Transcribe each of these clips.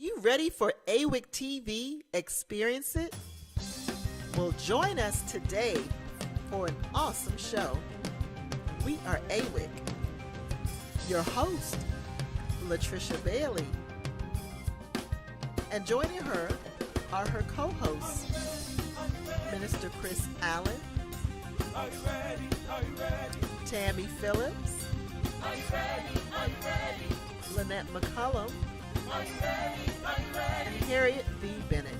you ready for Awic TV Experience It? Well, join us today for an awesome show. We are Awic. Your host, Latricia Bailey. And joining her are her co-hosts, Minister Chris Allen, Tammy Phillips, Lynette McCullum, and Harriet V. Bennett.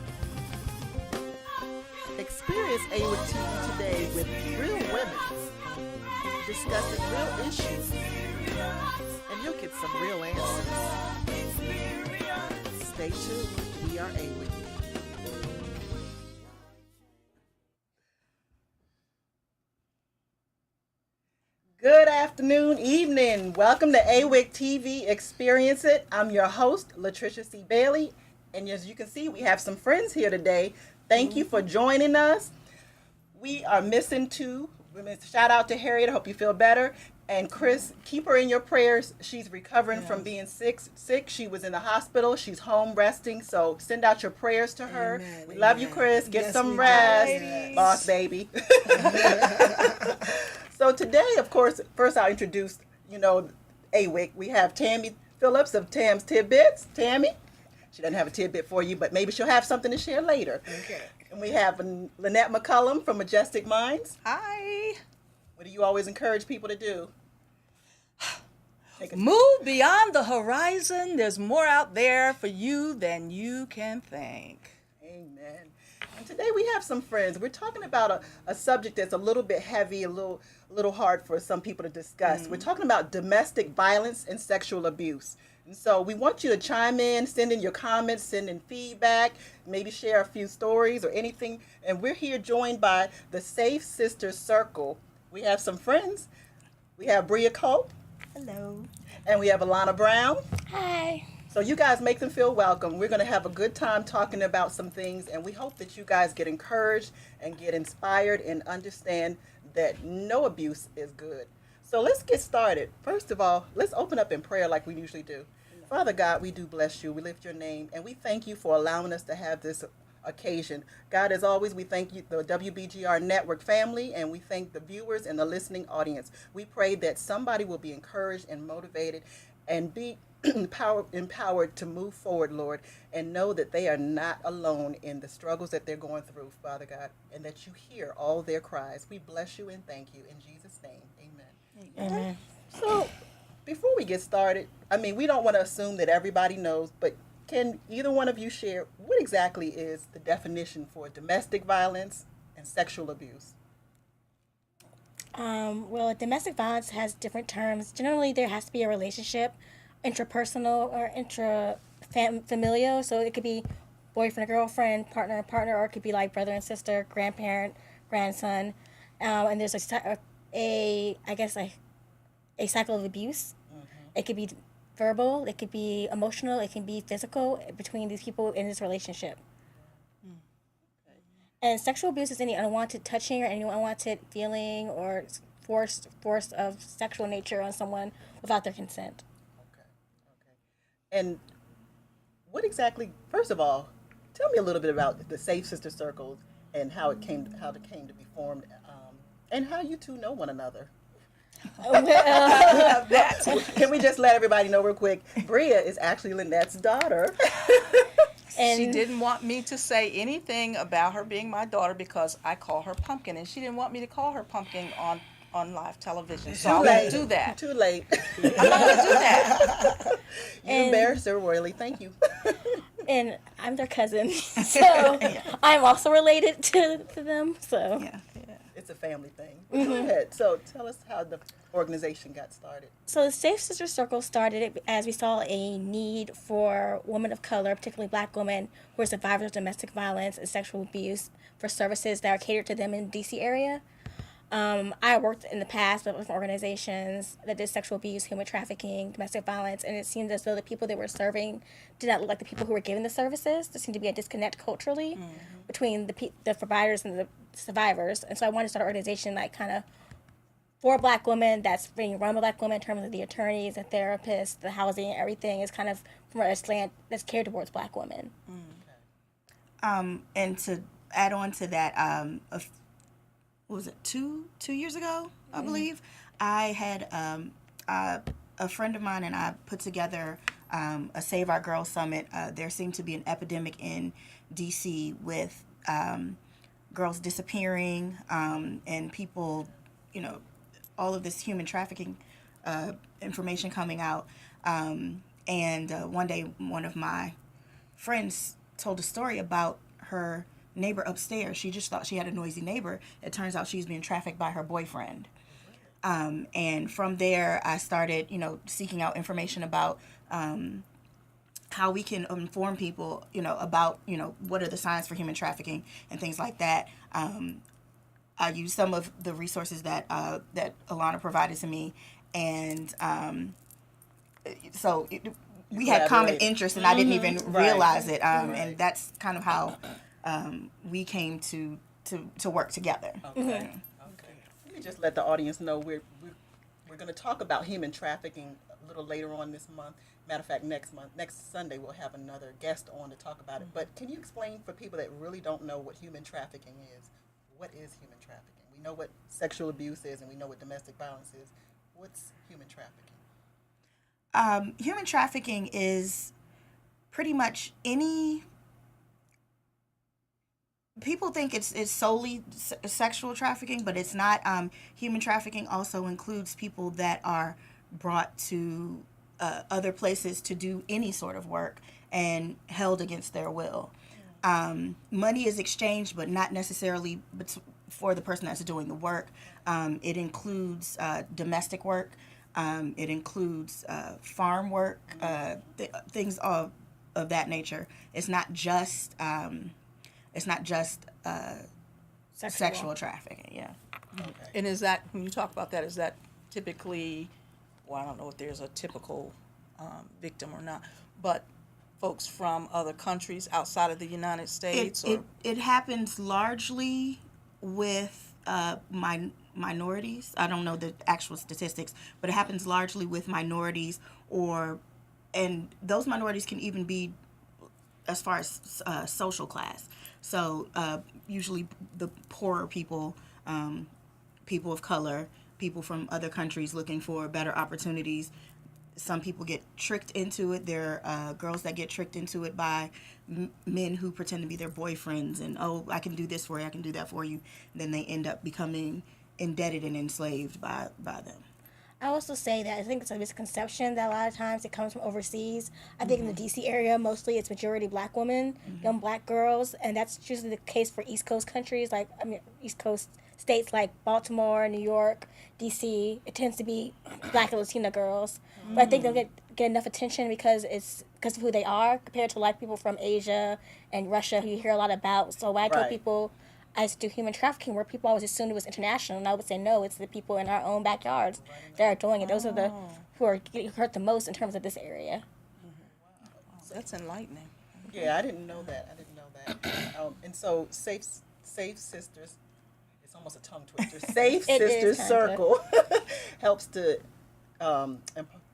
Experience Awic TV today with real women discussing real issues, and you'll get some real answers. Stay tuned. We are Awic. Good afternoon, evening. Welcome to Awic TV Experience It. I'm your host, Latricia C. Bailey, and as you can see, we have some friends here today. Thank you for joining us. We are missing two. Shout out to Harriet. I hope you feel better. And Chris, keep her in your prayers. She's recovering from being sick. She was in the hospital. She's home resting. So send out your prayers to her. Amen. We love you, Chris. Get some rest. Boss baby. So today, of course, first I'll introduce, Awic. We have Tammy Phillips of Tam's Tidbits. Tammy, she doesn't have a tidbit for you, but maybe she'll have something to share later. Okay. And we have Lynette McCullum from Majestic Minds. Hi. What do you always encourage people to do? Move beyond the horizon. There's more out there for you than you can think. Amen. And today we have some friends. We're talking about a subject that's a little bit heavy, a little hard for some people to discuss. We're talking about domestic violence and sexual abuse. And so we want you to chime in, send in your comments, send in feedback, maybe share a few stories or anything. And we're here joined by the Safe Sister Circle. We have some friends. We have Bria Culp. Hello. And we have Alana Brown. Hi. So you guys make them feel welcome. We're going to have a good time talking about some things, and we hope that you guys get encouraged and get inspired and understand that no abuse is good. So let's get started. First of all, let's open up in prayer like we usually do. Father God, we do bless you. We lift your name, and we thank you for allowing us to have this occasion. God, as always, we thank you, the WBGR Network family, and we thank the viewers and the listening audience. We pray that somebody will be encouraged and motivated and be empowered to move forward, Lord, and know that they are not alone in the struggles that they're going through, Father God, and that you hear all their cries. We bless you and thank you. In Jesus' name, amen. Amen. So, before we get started, we don't want to assume that everybody knows, but can either one of you share what exactly is the definition for domestic violence and sexual abuse? Well, domestic violence has different terms. Generally, there has to be a relationship, intrapersonal or intrafamilial. So it could be boyfriend, girlfriend, partner, or it could be like brother and sister, grandparent, grandson. And there's a cycle of abuse. It could be verbal, it could be emotional, it can be physical between these people in this relationship. And sexual abuse is any unwanted touching or any unwanted feeling or force of sexual nature on someone without their consent. Okay. And what exactly, first of all, tell me a little bit about the Safe Sister Circles and how it came to be formed, and how you two know one another. Can we just let everybody know real quick? Bria is actually Lynette's daughter. And she didn't want me to say anything about her being my daughter because I call her Pumpkin, and she didn't want me to call her Pumpkin on live television. So I won't do that. Too late. I'm not going to do that. You embarrassed her royally. Thank you. And I'm their cousin, so I'm also related to them. So Yeah. It's a family thing. Go ahead. So tell us how the organization got started. So the Safe Sister Circle started as we saw a need for women of color, particularly Black women who are survivors of domestic violence and sexual abuse, for services that are catered to them in the D.C. area. I worked in the past with organizations that did sexual abuse, human trafficking, domestic violence, and it seemed as though the people they were serving did not look like the people who were giving the services. There seemed to be a disconnect culturally between the providers and the survivors. And so I wanted to start an organization that kind of for Black women that's being run by Black women in terms of the attorneys, the therapists, the housing, everything is kind of from a slant that's catered towards Black women. And to add on to that, what was it, two years ago, I believe, I had a friend of mine and I put together a Save Our Girls Summit. There seemed to be an epidemic in D.C. with girls disappearing and people, all of this human trafficking information coming out. And one day, one of my friends told a story about her neighbor upstairs. She just thought she had a noisy neighbor. It turns out she was being trafficked by her boyfriend. And from there, I started, seeking out information about how we can inform people, about, what are the signs for human trafficking and things like that. I used some of the resources that Alana provided to me, and we had common interests, and I didn't even realize it. And that's kind of how we came to work together. Okay. Let me just let the audience know we're going to talk about human trafficking a little later on this month. Matter of fact, next Sunday, we'll have another guest on to talk about it. But can you explain for people that really don't know what human trafficking is? What is human trafficking? We know what sexual abuse is, and we know what domestic violence is. What's human trafficking? Human trafficking is pretty much any. People think it's solely sexual trafficking, but it's not. Human trafficking also includes people that are brought to other places to do any sort of work and held against their will. Money is exchanged, but not necessarily for the person that's doing the work. It includes domestic work. It includes farm work, things of that nature. It's not just sexual trafficking. Yeah. Okay. And is that, when you talk about that, is that typically, well, I don't know if there's a typical victim or not, but folks from other countries outside of the United States? It happens largely with minorities. I don't know the actual statistics, but it happens largely with minorities, and those minorities can even be as far as social class. So usually the poorer people, people of color, people from other countries looking for better opportunities. Some people get tricked into it. There are girls that get tricked into it by men who pretend to be their boyfriends and, oh, I can do this for you, I can do that for you. And then they end up becoming indebted and enslaved by them. I also say that I think it's a misconception that a lot of times it comes from overseas. I think in the D.C. area, mostly it's majority Black women, young Black girls, and that's usually the case for East Coast countries, East Coast states like Baltimore, New York, D.C. It tends to be Black and Latina girls, but I think they'll get enough attention because of who they are compared to like people from Asia and Russia who you hear a lot about. So when I tell people I used to do human trafficking, where people always assumed it was international, and I would say no, it's the people in our own backyards that are doing it. Those are the who are getting hurt the most in terms of this area. That's enlightening. Yeah, I didn't know that. And so Safe Sisters, it's almost a tongue twister. Safe Sisters Circle helps to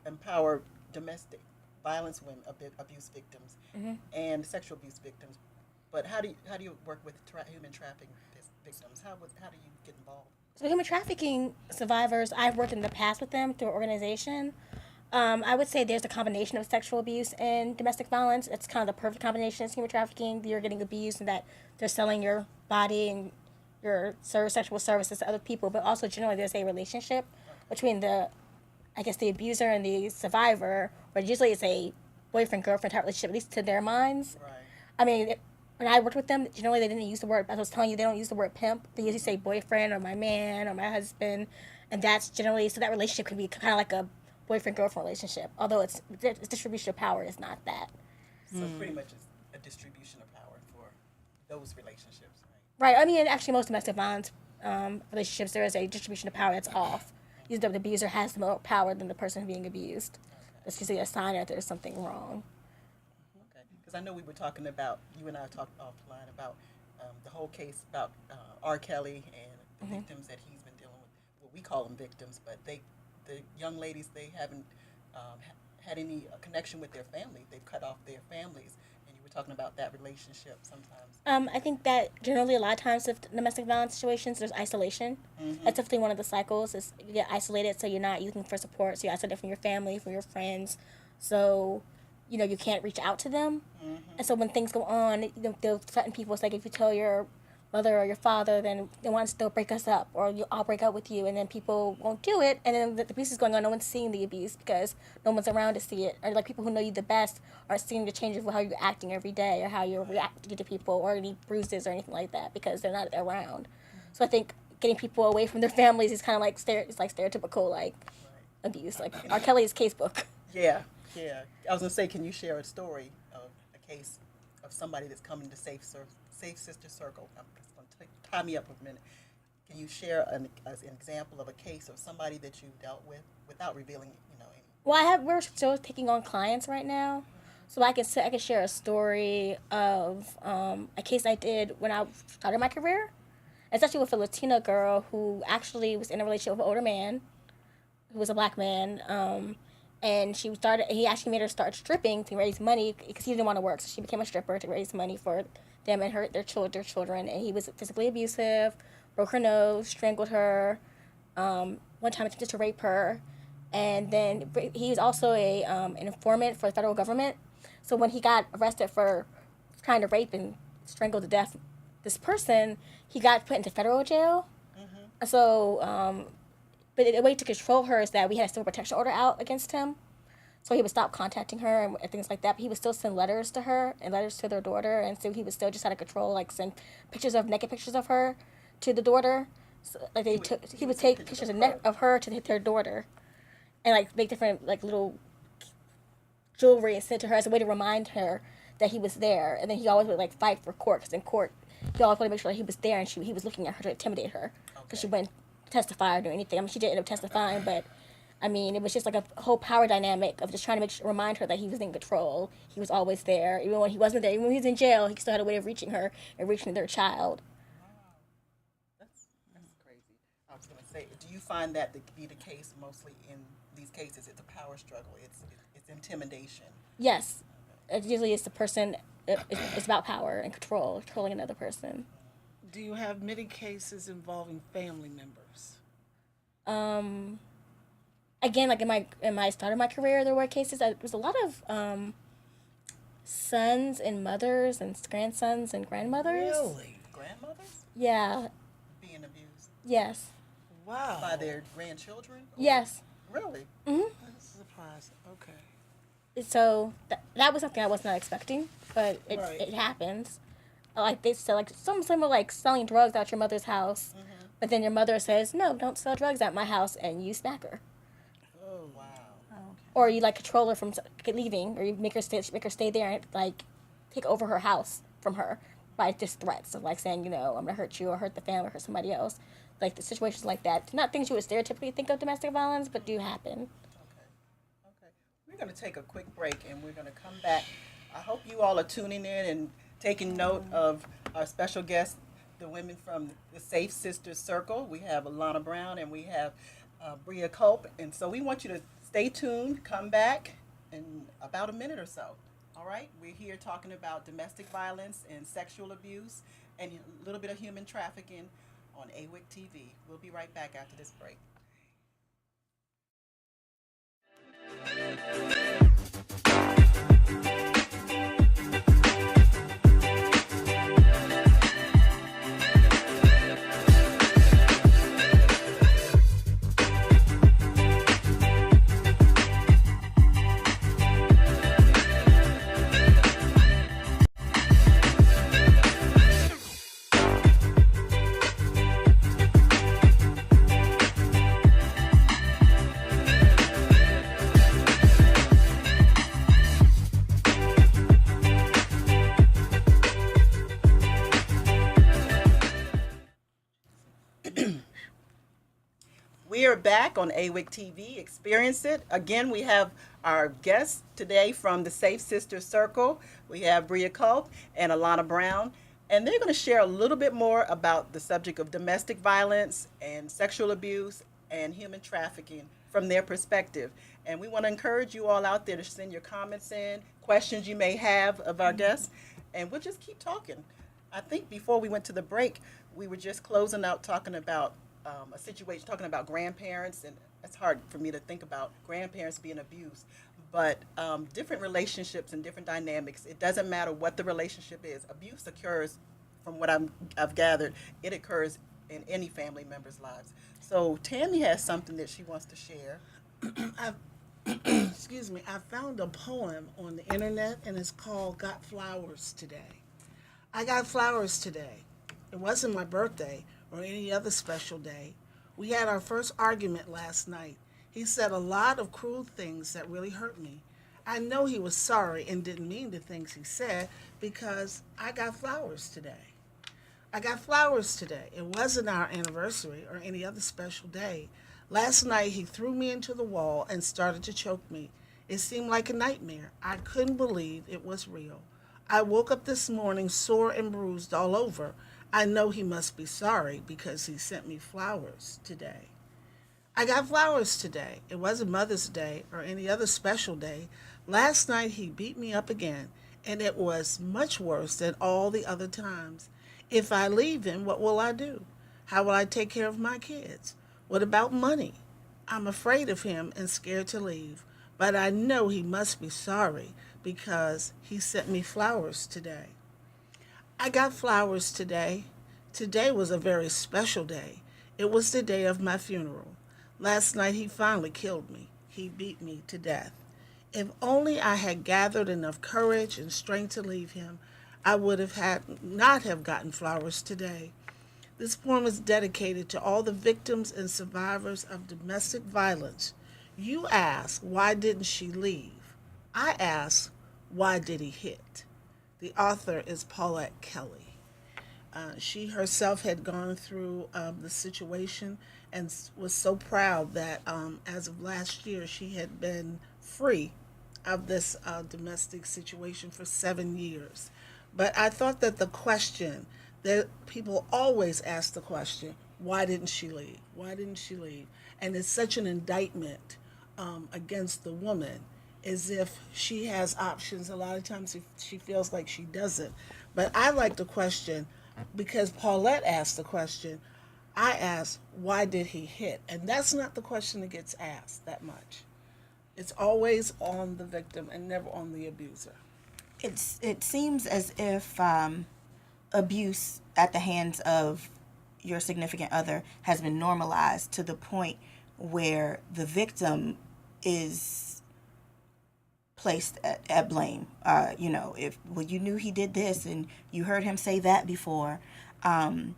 empower domestic violence women, abuse victims, and sexual abuse victims. But how do you work with human trafficking victims? How do you get involved? So human trafficking survivors, I've worked in the past with them through an organization. I would say there's a combination of sexual abuse and domestic violence. It's kind of the perfect combination. It's human trafficking. You're getting abused and that they're selling your body and your sexual services to other people. But also generally there's a relationship between the abuser and the survivor, where usually it's a boyfriend-girlfriend type relationship, at least to their minds. Right. I mean, when I worked with them, generally they didn't use the word, as I was telling you, they don't use the word pimp. They usually say boyfriend or my man or my husband. And that's generally, so that relationship can be kind of like a boyfriend-girlfriend relationship. Although it's distribution of power is not that. So pretty much it's a distribution of power for those relationships, right? Right. I mean, actually most domestic violence relationships, there is a distribution of power that's off. Usually the abuser has more power than the person being abused. That's usually a sign that there's something wrong. Because I know we were talking about, you and I talked offline about the whole case about R. Kelly and the victims that he's been dealing with. we call them victims, but the young ladies, they haven't had any connection with their family. They've cut off their families, and you were talking about that relationship sometimes. I think that generally a lot of times with domestic violence situations, there's isolation. That's definitely one of the cycles. Is you get isolated, so you're not looking for support. So you're isolated from your family, from your friends. So, you can't reach out to them. And so when things go on, they'll threaten people. It's like if you tell your mother or your father, then they'll break us up, or I'll break up with you, and then people won't do it, and then the abuse is going on. No one's seeing the abuse because no one's around to see it, or like people who know you the best aren't seeing the changes of how you're acting every day, or how you're reacting to people, or any bruises or anything like that because they're not around. So I think getting people away from their families is kind of like it's like stereotypical like abuse, like R. Kelly's casebook. Yeah, yeah. I was gonna say, can you share a story of a case of somebody that's coming to Safe Sister Circle? I'm just gonna tie me up for a minute. Can you share an example of a case of somebody that you dealt with without revealing, any? Well, we're still taking on clients right now, so I can share a story of a case I did when I started my career. It's actually with a Latina girl who actually was in a relationship with an older man, who was a black man, and he actually made her start stripping to raise money because he didn't want to work, so she became a stripper to raise money for them and their children, and he was physically abusive, broke her nose, strangled her, one time attempted to rape her, and then he was also an informant for the federal government. So when he got arrested for trying to rape and strangle to death this person, he got put into federal jail. So, but the way to control her is that we had a civil protection order out against him. So he would stop contacting her and things like that. But he would still send letters to her and letters to their daughter. And so he would still just out of control, like send naked pictures of her to the daughter. So, like he would take pictures of her to their daughter, and like make different like little jewelry and send to her as a way to remind her that he was there. And then he always would like fight for court, because in court he always wanted to make sure that he was there, and he was looking at her to intimidate her because she wouldn't testify or do anything. I mean, she did end up testifying, but I mean, it was just like a whole power dynamic of just trying to remind her that he was in control. He was always there, even when he wasn't there. Even when he was in jail, he still had a way of reaching her and reaching their child. That's crazy. I was going to say, do you find that to be the case mostly in these cases? It's a power struggle. It's intimidation. Yes, it usually is the person. It's about power and controlling another person. Do you have many cases involving family members? Again, like in my start of my career, there were cases. There was a lot of sons and mothers and grandsons and grandmothers. Really? Grandmothers Yeah. being abused Yes. Wow. by their grandchildren? Yes. Really? That's surprising. Okay. So that was something I was not expecting, but Right. it happens. Like they said, like some like selling drugs at your mother's house, but then your mother says, "No, don't sell drugs at my house," and you smack her, Oh, Wow. or you like control her from leaving, or you make her stay there and like take over her house from her by just threats of like saying, I'm gonna hurt you or hurt the family or hurt somebody else. Like the situations like that, not things you would stereotypically think of domestic violence, but do happen. Okay. We're going to take a quick break, and we're going to come back. I hope you all are tuning in and taking note of our special guests, the women from the Safe Sisters Circle. We have Alana Brown and we have Bria Culp. And so we want you to stay tuned, come back in about a minute or so. All right? We're here talking about domestic violence and sexual abuse and a little bit of human trafficking on Awic TV. We'll be right back after this break. We are back on Awic TV Experience It. Again, we have our guests today from the Safe Sisters Circle. We have Bria Culp and Alana Brown, and they're going to share a little bit more about the subject of domestic violence and sexual abuse and human trafficking from their perspective. And we want to encourage you all out there to send your comments in, questions you may have of our guests, and we'll just keep talking. I think before we went to the break, we were just closing out talking about a situation, talking about grandparents, and it's hard for me to think about grandparents being abused. But different relationships and different dynamics, it doesn't matter what the relationship is. Abuse occurs, from what I've gathered, it occurs in any family member's lives. So Tammy has something that she wants to share. Excuse me, I found a poem on the internet and it's called Got Flowers Today. I got flowers today. It wasn't my birthday or any other special day. We had our first argument last night. He said a lot of cruel things that really hurt me. I know he was sorry and didn't mean the things he said because I got flowers today. I got flowers today. It wasn't our anniversary or any other special day. Last night he threw me into the wall and started to choke me. It seemed like a nightmare. I couldn't believe it was real. I woke up this morning sore and bruised all over. I know he must be sorry because he sent me flowers today. I got flowers today. It wasn't Mother's Day or any other special day. Last night he beat me up again, and it was much worse than all the other times. If I leave him, what will I do? How will I take care of my kids? What about money? I'm afraid of him and scared to leave, but I know he must be sorry because he sent me flowers today. I got flowers today. Today was a very special day. It was the day of my funeral. Last night he finally killed me. He beat me to death. If only I had gathered enough courage and strength to leave him, I would have had not have gotten flowers today. This poem is dedicated to all the victims and survivors of domestic violence. You ask, why didn't she leave? I ask, why did he hit? The author is Paulette Kelly. She herself had gone through the situation and was so proud that as of last year she had been free of this domestic situation for 7 years. But I thought that the question that people always ask the question, why didn't she leave? Why didn't she leave? And it's such an indictment against the woman, as if she has options. A lot of times she feels like she doesn't. But I like the question because Paulette asked the question. I asked, why did he hit? And that's not the question that gets asked that much. It's always on the victim and never on the abuser. It seems as if abuse at the hands of your significant other has been normalized to the point where the victim is placed at blame. If you knew he did this and you heard him say that before, and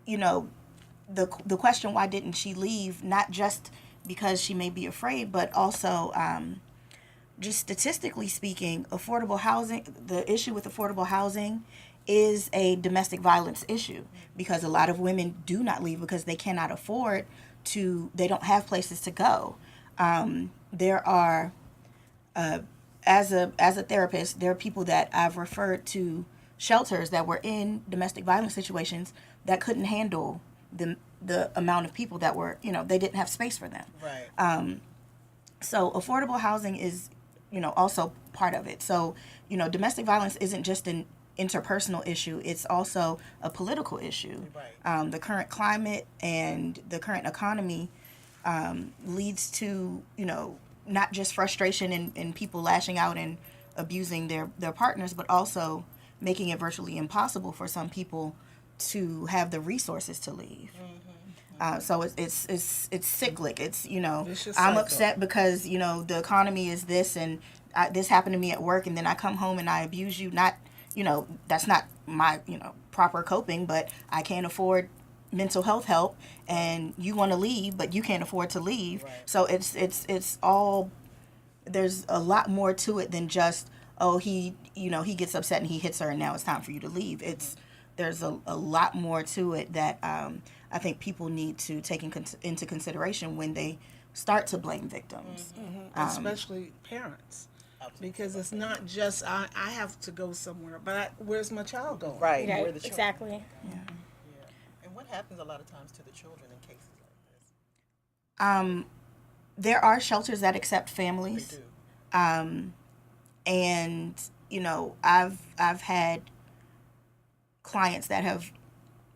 the question, why didn't she leave? Not just because she may be afraid, but also just statistically speaking, affordable housing. The issue with affordable housing is a domestic violence issue because a lot of women do not leave because they cannot afford to. They don't have places to go. There are, as a therapist, there are people that I've referred to shelters that were in domestic violence situations that couldn't handle the amount of people that were, they didn't have space for them. Right. So affordable housing is, also part of it. So, domestic violence isn't just an interpersonal issue. It's also a political issue. Right. The current climate and the current economy leads to, not just frustration and people lashing out and abusing their partners, but also making it virtually impossible for some people to have the resources to leave. So it's cyclic. It's, I'm upset because, the economy is this and this happened to me at work, and then I come home and I abuse you. Not, that's not my, proper coping, but I can't afford mental health help and you want to leave, but you can't afford to leave. Right. So it's all, there's a lot more to it than just, he gets upset and he hits her and now it's time for you to leave. There's a lot more to it that I think people need to take into consideration when they start to blame victims. Especially parents. Because it's not just, I have to go somewhere, but where's my child going? Right. Yeah, Where the children- exactly. Yeah. And what happens a lot of times to the children in cases There are shelters that accept families. They do. And I've had clients that have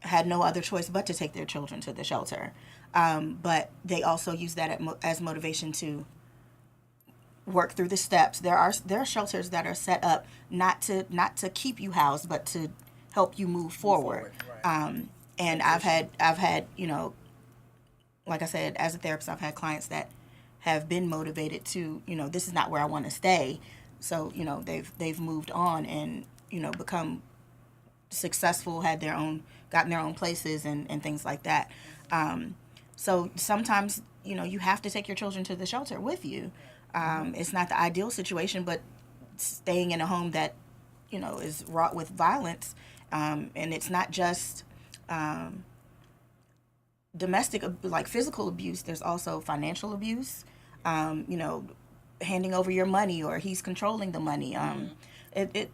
had no other choice but to take their children to the shelter, but they also use that as motivation to work through the steps. There are shelters that are set up not to keep you housed, but to help you move forward. Right. And I've had like I said, as a therapist, I've had clients that have been motivated to, this is not where I want to stay. So, they've moved on and, become successful, gotten their own places and things like that. So sometimes, you have to take your children to the shelter with you. It's not the ideal situation, but staying in a home that, is wrought with violence, and it's not just domestic, like physical abuse. There's also financial abuse, handing over your money, or he's controlling the money.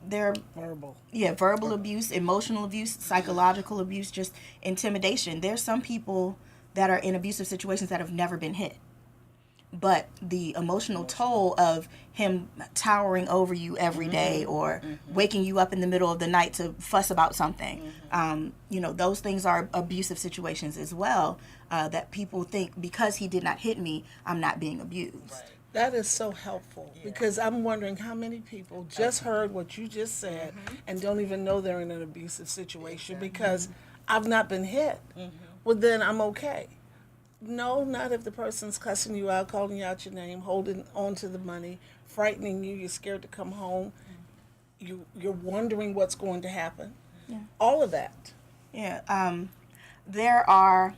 They're Verbal. Yeah, verbal abuse, emotional abuse, psychological abuse, just intimidation. There's some people that are in abusive situations that have never been hit. But the emotional toll of him towering over you every day, or waking you up in the middle of the night to fuss about something, those things are abusive situations as well, that people think because he did not hit me, I'm not being abused. Right. That is so helpful, because I'm wondering how many people just heard what you just said and don't even know they're in an abusive situation because I've not been hit. Well, then I'm okay. No, not if the person's cussing you out, calling you out your name, holding on to the money, frightening you, you're scared to come home, you're wondering what's going to happen. Yeah. All of that. Yeah. There are.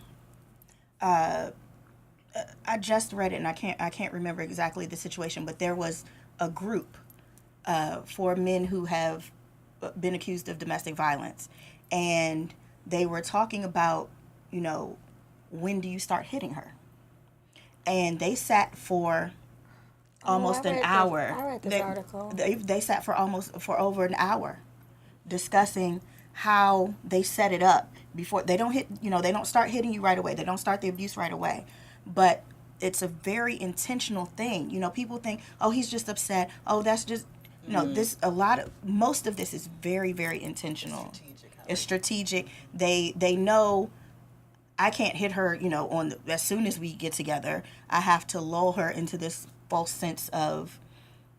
I just read it, and I can't remember exactly the situation, but there was a group for men who have been accused of domestic violence, and they were talking about, when do you start hitting her? And they sat for almost an hour. I read this article. They sat for over an hour discussing how they set it up before they don't hit. They don't start hitting you right away. They don't start the abuse right away. But it's a very intentional thing. People think, oh, he's just upset. Oh, that's just most of this is very, very intentional. It's strategic. They know I can't hit her, as soon as we get together. I have to lull her into this false sense of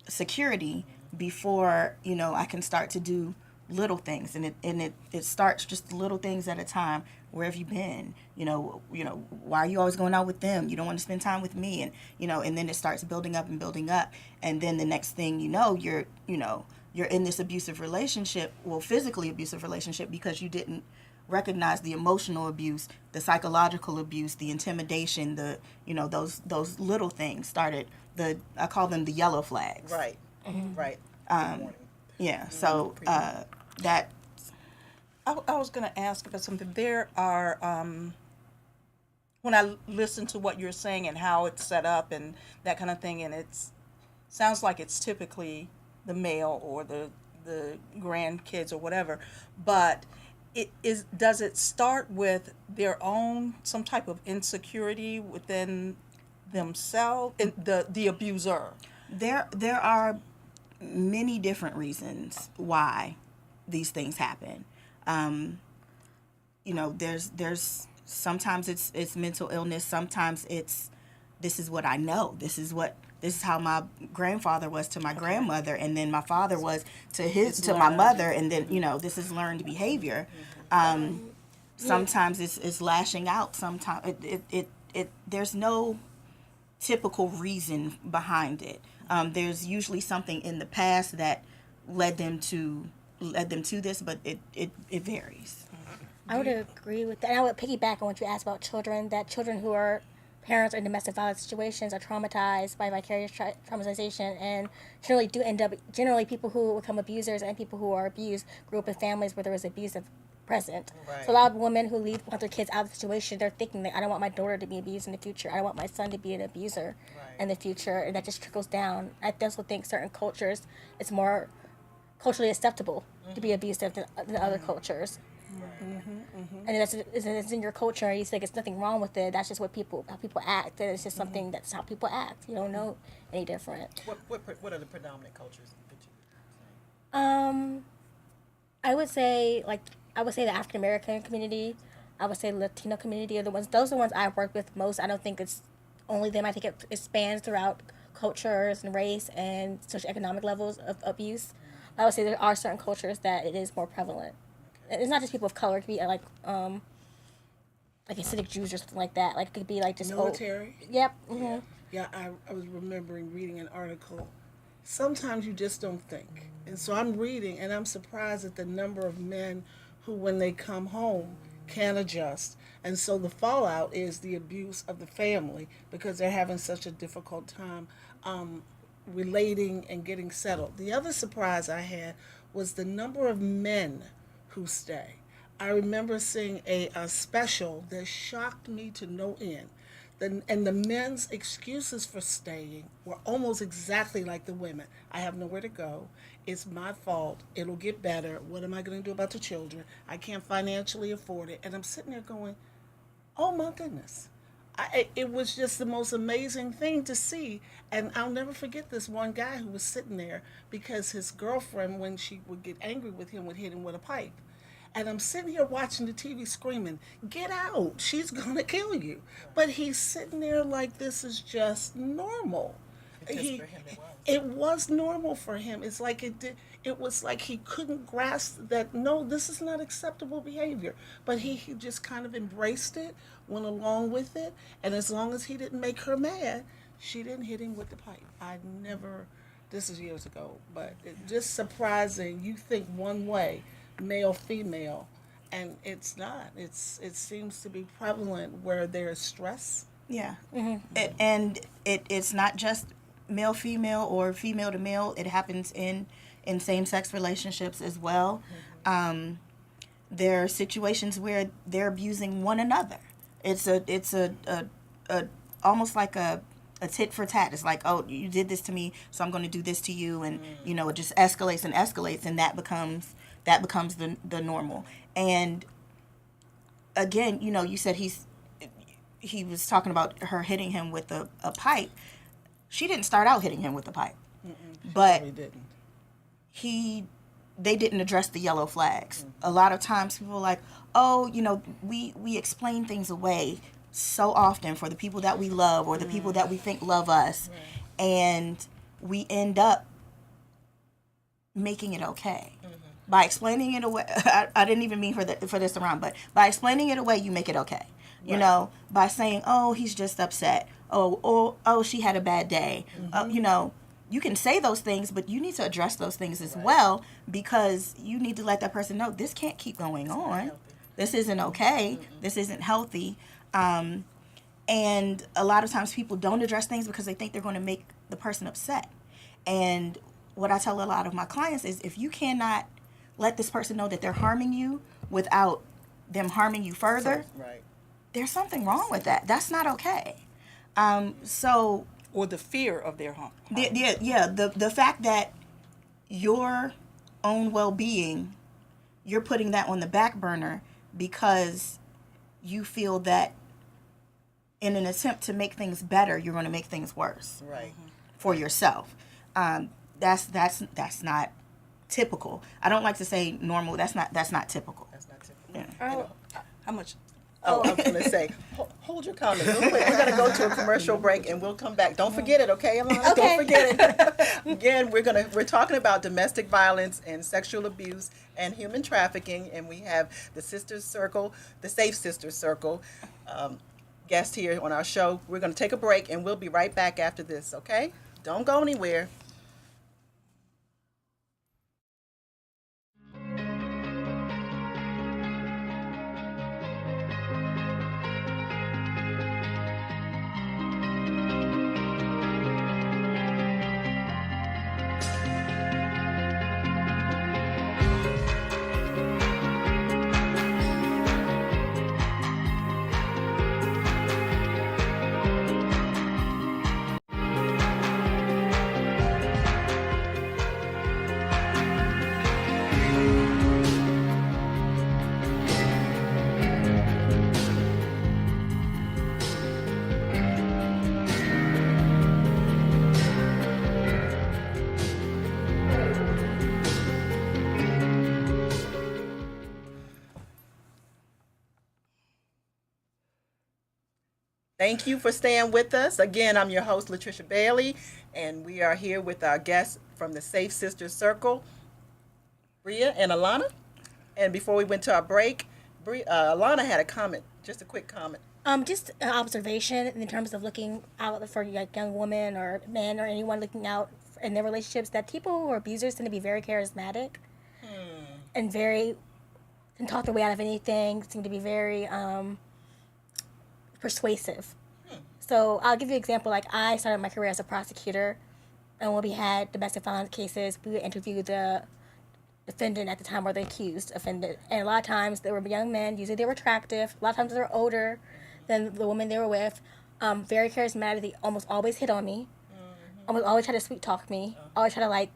security before, I can start to do little things. And it starts just little things at a time. Where have you been? Why are you always going out with them? You don't want to spend time with me. And then it starts building up and building up. And then the next thing you're in this abusive relationship, physically abusive relationship, because you didn't recognize the emotional abuse, the psychological abuse, the intimidation, those little things started I call them the yellow flags. Right. Right. Yeah. So that. I was going to ask about something. There are, when I listen to what you're saying and how it's set up and that kind of thing, and it sounds like it's typically the male or the grandkids or whatever, but does it start with their own, some type of insecurity within themselves, the abuser? There are many different reasons why these things happen. There's sometimes it's mental illness. Sometimes this is what I know. This is how my grandfather was to my grandmother, and then my father was to my mother, and then this is learned behavior. Sometimes it's lashing out. Sometimes there's no typical reason behind it. There's usually something in the past that led them to this, but it varies. I would agree with that. And I would piggyback on what you asked about children, that children who are parents in domestic violence situations are traumatized by vicarious traumatization, and generally people who become abusers and people who are abused grew up in families where there was abuse present. Right. So a lot of women who want their kids out of the situation, they're thinking that I don't want my daughter to be abused in the future. I don't want my son to be an abuser in the future, and that just trickles down. I also think certain cultures, it's more culturally acceptable to be abusive than other cultures. And it's in your culture. And you think it's nothing wrong with it. That's just how people act, and it's just something that's how people act. You don't know any different. What are the predominant cultures that you say? I would say the African American community. I would say the Latino community are the ones. Those are the ones I work with most. I don't think it's only them. I think it spans throughout cultures and race and socioeconomic levels of abuse. I would say there are certain cultures that it is more prevalent. It's not just people of color. It could be like Hasidic Jews or something like that. Like it could be like just Military. Yep. Mm-hmm. Yeah, I was remembering reading an article. Sometimes you just don't think. And so I'm reading, and I'm surprised at the number of men who, when they come home, can't adjust. And so the fallout is the abuse of the family because they're having such a difficult time relating and getting settled. The other surprise I had was the number of men who stay. I remember seeing a special that shocked me to no end. And the men's excuses for staying were almost exactly like the women. I have nowhere to go. It's my fault. It'll get better. What am I going to do about the children? I can't financially afford it. And I'm sitting there going, oh my goodness. It was just the most amazing thing to see. And I'll never forget this one guy who was sitting there because his girlfriend, when she would get angry with him, would hit him with a pipe. And I'm sitting here watching the TV screaming, get out, she's going to kill you. But he's sitting there like this is just normal. It was normal for him. It's like it was like he couldn't grasp that, no, this is not acceptable behavior. But he just kind of embraced it, went along with it. And as long as he didn't make her mad, she didn't hit him with the pipe. This is years ago, but just surprising. You think one way, male, female, and it's not. It seems to be prevalent where there's stress. Yeah. Mm-hmm. It's not just male, female, or female to male. It happens in same-sex relationships as well. Mm-hmm. There are situations where they're abusing one another. It's a almost like a tit for tat. It's like, oh, you did this to me, so I'm going to do this to you, and it just escalates and escalates, and that becomes the normal. And again, you said he was talking about her hitting him with a pipe. She didn't start out hitting him with the pipe. But they didn't address the yellow flags. A lot of times people are like, oh, we explain things away so often for the people that we love or the people that we think love us, and we end up making it okay. By explaining it away, I didn't even mean for this around, but by explaining it away, you make it okay. By saying, oh, he's just upset. Oh, she had a bad day. You can say those things, but you need to address those things as well, because you need to let that person know this can't keep going on. This isn't okay. This isn't healthy. And a lot of times people don't address things because they think they're going to make the person upset. And what I tell a lot of my clients is, if you cannot let this person know that they're harming you without them harming you further, there's something wrong with that. That's not okay. Or the fear of their harm. The fact that your own well-being, you're putting that on the back burner because you feel that in an attempt to make things better, you're going to make things worse for yourself. That's not typical. I don't like to say normal. That's not typical. That's not typical. Yeah. How much? I was going to say, hold your comments real quick. We're going to go to a commercial break and we'll come back. Don't forget it, okay, Alana? Okay. Don't forget it. Again, we're talking about domestic violence and sexual abuse and human trafficking, and we have the Sisters Circle, the Safe Sisters Circle, guest here on our show. We're going to take a break and we'll be right back after this, okay? Don't go anywhere. Thank you for staying with us. Again, I'm your host, Latricia Bailey, and we are here with our guests from the Safe Sisters Circle, Bria and Alana. And before we went to our break, Alana had a comment, just a quick comment. Just an observation in terms of looking out for like young women or men or anyone looking out in their relationships, that people who are abusers tend to be very charismatic and very can talk their way out of anything. Seem to be very persuasive. So I'll give you an example. Like I started my career as a prosecutor, and when we had domestic violence cases, we would interview the defendant at the time or the accused offended. And a lot of times they were young men. Usually they were attractive. A lot of times they were older than the woman they were with. Very charismatic. They almost always hit on me. Almost always try to sweet talk me. Always try to like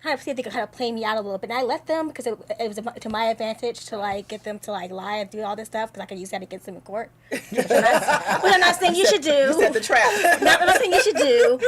kind of see if they could kind of play me out a little bit. And I let them because it was to my advantage to like get them to like lie and do all this stuff because I could use that against them in court. Which I'm not saying you should do. You set the trap. I'm not saying you should do.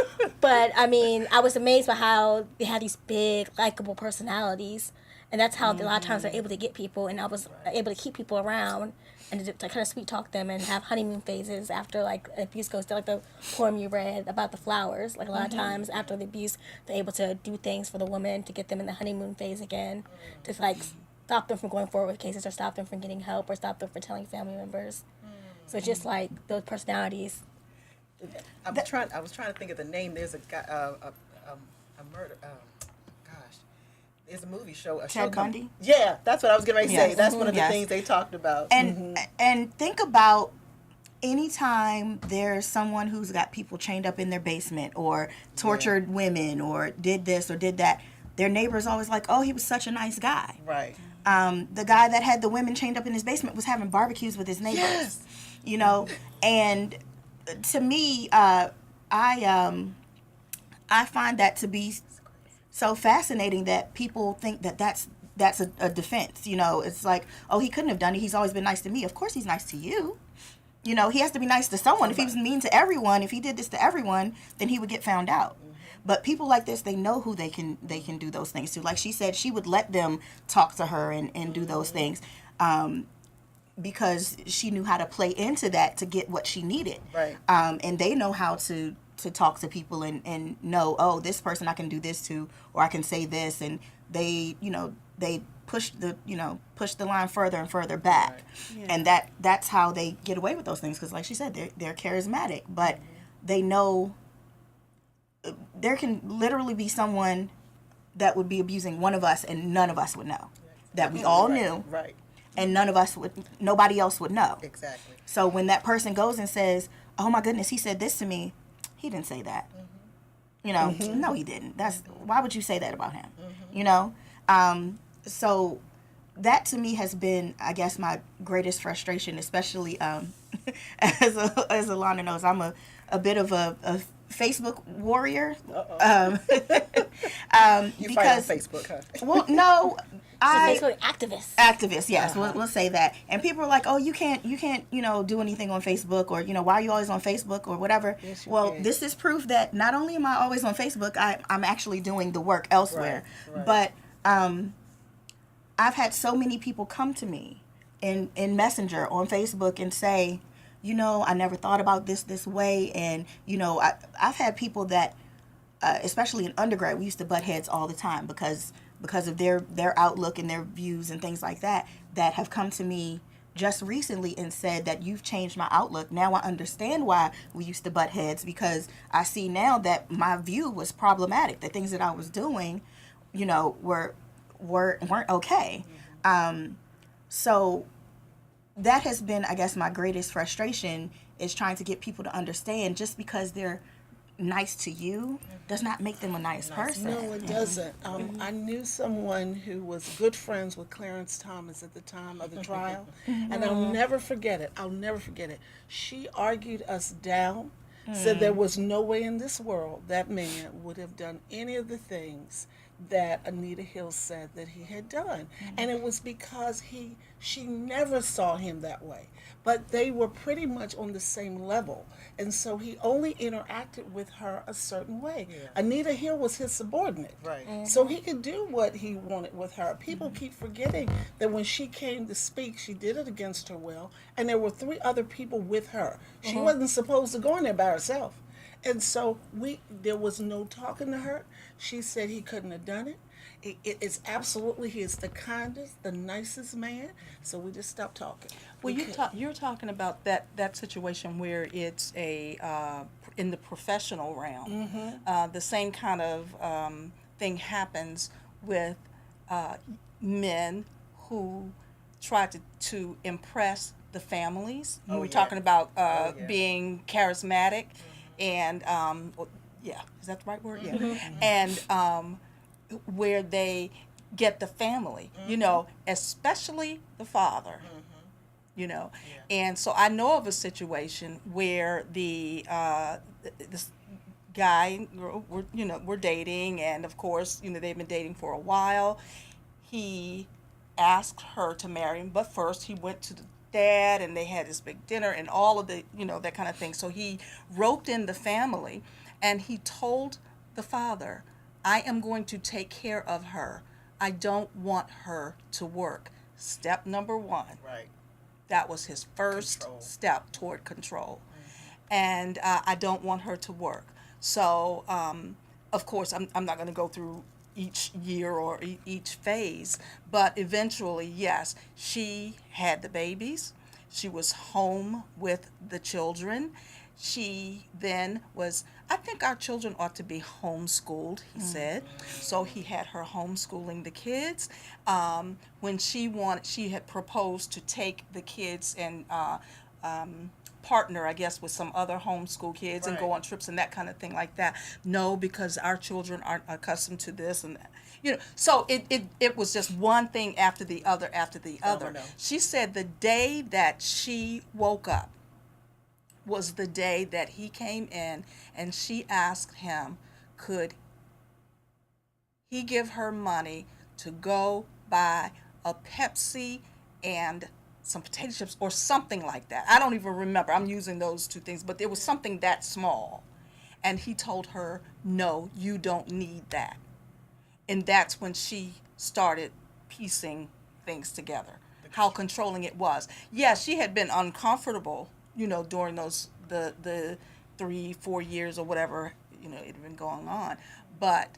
But I mean, I was amazed by how they had these big, likable personalities. And that's how a lot of times they're able to get people. And I was able to keep people around and to kind of sweet talk them and have honeymoon phases after like abuse goes down. Like the poem you read about the flowers. Like a lot of times after the abuse, they're able to do things for the woman to get them in the honeymoon phase again. To like stop them from going forward with cases or stop them from getting help or stop them from telling family members. So just like those personalities. I was trying to think of the name. There's a guy, a murder. Gosh, there's a movie show. Ted Bundy? Yeah, that's what I was getting ready to say. Yes. That's one of the Yes. things they talked about. And think about anytime there's someone who's got people chained up in their basement or tortured women or did this or did that, their neighbor's always like, oh, he was such a nice guy. Right. The guy that had the women chained up in his basement was having barbecues with his neighbors. Yes. You know, and to me, I find that to be so fascinating that people think that that's a defense. You know, it's like, oh, he couldn't have done it. He's always been nice to me. Of course he's nice to you. You know, he has to be nice to someone. If he was mean to everyone, if he did this to everyone, then he would get found out. But people like this, they know who they can do those things to. Like she said, she would let them talk to her and do those things because she knew how to play into that to get what she needed. Right. And they know how to talk to people and know, oh, this person I can do this to, or I can say this. And they, they push the line further and further back. Right. Yeah. And that's how they get away with those things. Because like she said, they're charismatic, but they know there can literally be someone that would be abusing one of us and none of us would know. That we all knew. Right. And nobody else would know. Exactly. So when that person goes and says, oh my goodness, he said this to me, he didn't say that. You know, no, he didn't. Why would you say that about him? You know? So that to me has been, I guess, my greatest frustration, especially as Alana knows, I'm a bit of a Facebook warrior. You because, fight on Facebook, huh? Well, no. Facebook activist. Yes, we'll say that. And people are like, oh, you can't, do anything on Facebook, or, why are you always on Facebook or whatever. Yes, well, can. This is proof that not only am I always on Facebook, I'm actually doing the work elsewhere. Right. But I've had so many people come to me in Messenger on Facebook and say, I never thought about this way. And, I've had people that, especially in undergrad, we used to butt heads all the time because of their outlook and their views and things like that have come to me just recently and said that you've changed my outlook. Now I understand why we used to butt heads, because I see now that my view was problematic. The things that I was doing, weren't okay. So that has been, I guess, my greatest frustration, is trying to get people to understand just because they're nice to you does not make them a nice person. No, it doesn't. I knew someone who was good friends with Clarence Thomas at the time of the trial, and I'll never forget it. She argued us down, said there was no way in this world that man would have done any of the things that Anita Hill said that he had done. And it was because she never saw him that way. But they were pretty much on the same level. And so he only interacted with her a certain way. Yeah. Anita Hill was his subordinate. Right. So he could do what he wanted with her. People keep forgetting that when she came to speak, she did it against her will, and there were 3 other people with her. She wasn't supposed to go in there by herself. And so there was no talking to her. She said he couldn't have done it. It's absolutely, he is the kindest, the nicest man. So we just stopped talking. Well, you're talking about that situation where it's in the professional realm. The same kind of thing happens with men who try to impress the families. Oh, We're yeah. talking about Yeah. being charismatic, and yeah, is that the right word? Yeah, and where they get the family, especially the father. Yeah. And so I know of a situation where this guy and girl were dating, and of course, they've been dating for a while. He asked her to marry him, but first he went to the dad, and they had this big dinner and all of the that kind of thing. So he roped in the family, and he told the father, I am going to take care of her. I don't want her to work. Step number 1. Right. That was his first Control. step toward control. And I don't want her to work. So, of course, I'm not going to go through each year or each phase, but eventually, yes, she had the babies. She was home with the children. She then was, I think our children ought to be homeschooled, he said. So he had her homeschooling the kids. When she had proposed to take the kids and partner, I guess, with some other homeschool kids and go Right. on trips and that kind of thing like that. No, because our children aren't accustomed to this and that. So it was just one thing after the other after the other. no. She said the day that she woke up was the day that he came in, and she asked him, could he give her money to go buy a Pepsi and some potato chips or something like that. I don't even remember. I'm using those 2 things, but it was something that small. And he told her, no, you don't need that. And that's when she started piecing things together, how controlling it was. Yeah, she had been uncomfortable, during those the 3-4 years or whatever, it had been going on. But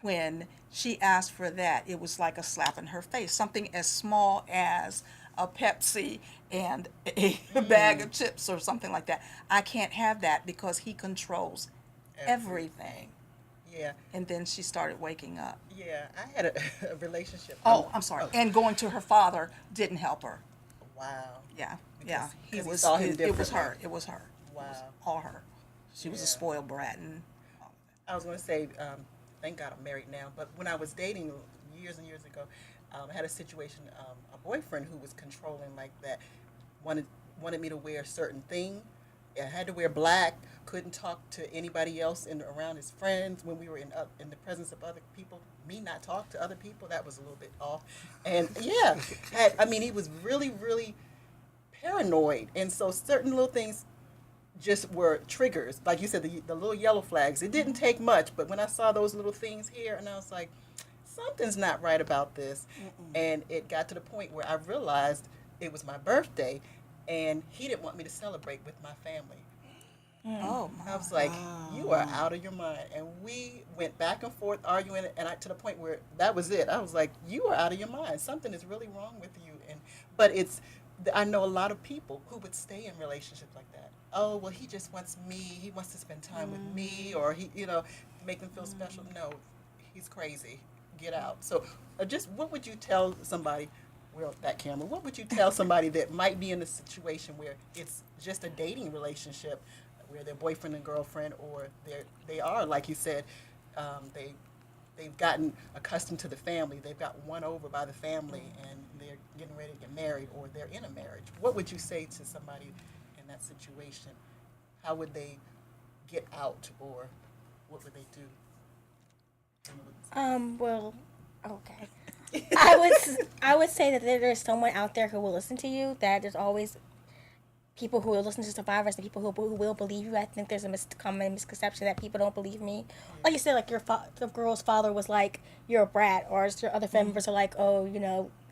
when she asked for that, it was like a slap in her face. Something as small as a Pepsi and a bag of chips or something like that. I can't have that because he controls everything. Yeah. And then she started waking up. Yeah. I had a relationship. Oh, I'm sorry. And going to her father didn't help her. Wow. Yeah, Because- yeah. because he saw him It was differently. her. It was her. Wow. It was all her. She was a Yeah. spoiled brat, and I was going to say, thank God I'm married now. But when I was dating years and years ago, I had a situation, a boyfriend who was controlling like that, wanted me to wear a certain thing. I had to wear black. Couldn't talk to anybody else around his friends when we were in the presence of other people. Me not talk to other people, that was a little bit off. And yeah, he was really, really paranoid. And so certain little things just were triggers. Like you said, the little yellow flags. It didn't take much, but when I saw those little things here, and I was like, something's not right about this. And it got to the point where I realized it was my birthday, and he didn't want me to celebrate with my family. oh I was like, you are out of your mind. And we went back and forth arguing, and to the point where that was it. I was like, you are out of your mind. Something is really wrong with you. But I know a lot of people who would stay in relationships like that. Oh, well, he just wants me. He wants to spend time with me, or make them feel special. No, he's crazy. Get out. So just what would you tell somebody, well, that camera, what would you tell somebody that might be in a situation where it's just a dating relationship, where they're boyfriend and girlfriend, or they are, like you said, they've gotten accustomed to the family. They've got won over by the family, and they're getting ready to get married, or they're in a marriage. What would you say to somebody in that situation? How would they get out, or what would they do? Well, okay. I would say that there's someone out there who will listen to you. That there's always people who will listen to survivors and people who will believe you. I think there's a common misconception that people don't believe me. Like you said, like the girl's father was like, "You're a brat," or your other family members are like, "Oh,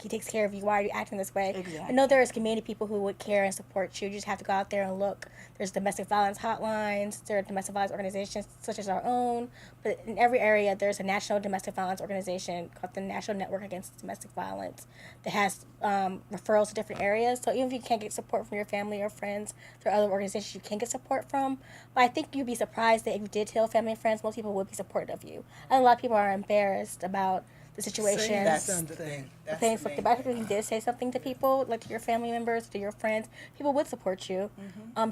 he takes care of you. Why are you acting this way?" Exactly. I know there's community people who would care and support you. You just have to go out there and look. There's domestic violence hotlines. There are domestic violence organizations such as our own. But in every area, there's a national domestic violence organization called the National Network Against Domestic Violence that has referrals to different areas. So even if you can't get support from your family or friends, there are other organizations you can get support from. But I think you'd be surprised that if you did tell family and friends, most people would be supportive of you. I think a lot of people are embarrassed about the situation. That's the thing. That's Things the like main that. But I thing. think if you did say something to people, like to your family members, to your friends, people would support you.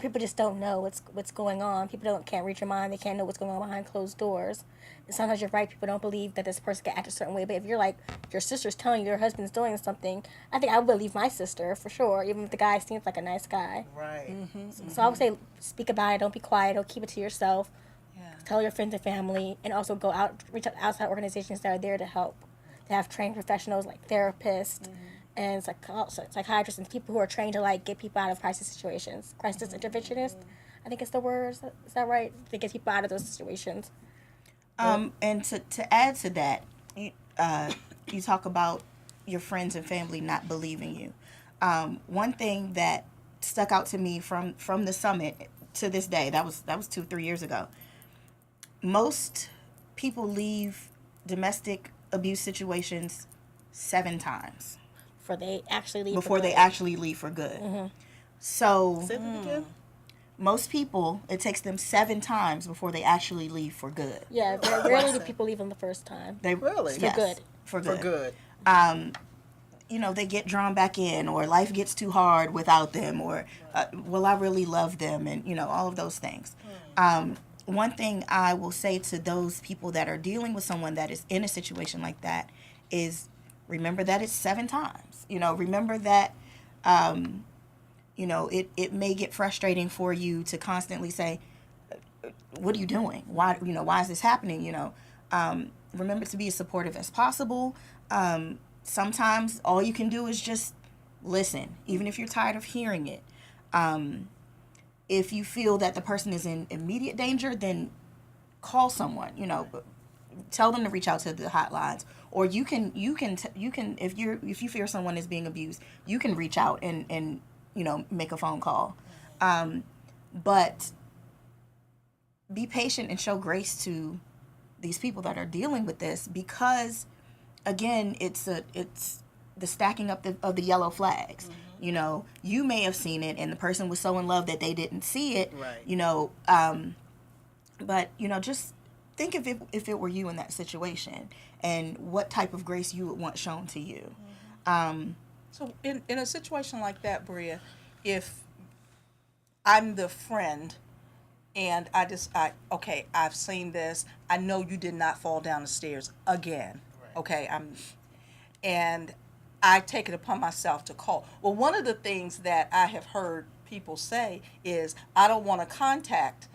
People just don't know what's going on. People can't read your mind. They can't know what's going on behind closed doors. And sometimes you're right. People don't believe that this person can act a certain way. But if you're like your sister's telling you your husband's doing something, I think I would believe my sister for sure, even if the guy seems like a nice guy. Right. So I would say speak about it. Don't be quiet. Don't keep it to yourself. Yeah. Tell your friends and family, and also go out, reach out to outside organizations that are there to help. To have trained professionals like therapists and psychiatrists and people who are trained to like get people out of crisis situations. Crisis interventionist, I think it's the word. Is that right? To get people out of those situations. And to add to that, you talk about your friends and family not believing you. One thing that stuck out to me from the summit to this day, that was 2-3 years ago. Most people leave domestic abuse situations 7 times Before they actually leave. before they actually leave for good. So Say that again. most people, it takes them 7 times before they actually leave for good. Yeah, very rarely do people leave them the first time. They Really? yes, For good. For For good. good. They get drawn back in, or life gets too hard without them, or will I really love them, and all of those things. One thing I will say to those people that are dealing with someone that is in a situation like that is remember that it's 7 times. Remember that it may get frustrating for you to constantly say, what are you doing? Why is this happening? Remember to be as supportive as possible. Sometimes all you can do is just listen, even if you're tired of hearing it. If you feel that the person is in immediate danger, then call someone. Tell them to reach out to the hotlines, or you can if you fear someone is being abused, you can reach out and make a phone call. But be patient and show grace to these people that are dealing with this, because again, it's the stacking up of the yellow flags. You may have seen it and the person was so in love that they didn't see it. Right. But just think if it were you in that situation, and what type of grace you would want shown to you. So in a situation like that, Bria, if I'm the friend and I've seen this, I know you did not fall down the stairs again. Right. Okay, and I take it upon myself to call. Well, one of the things that I have heard people say is, I don't want to contact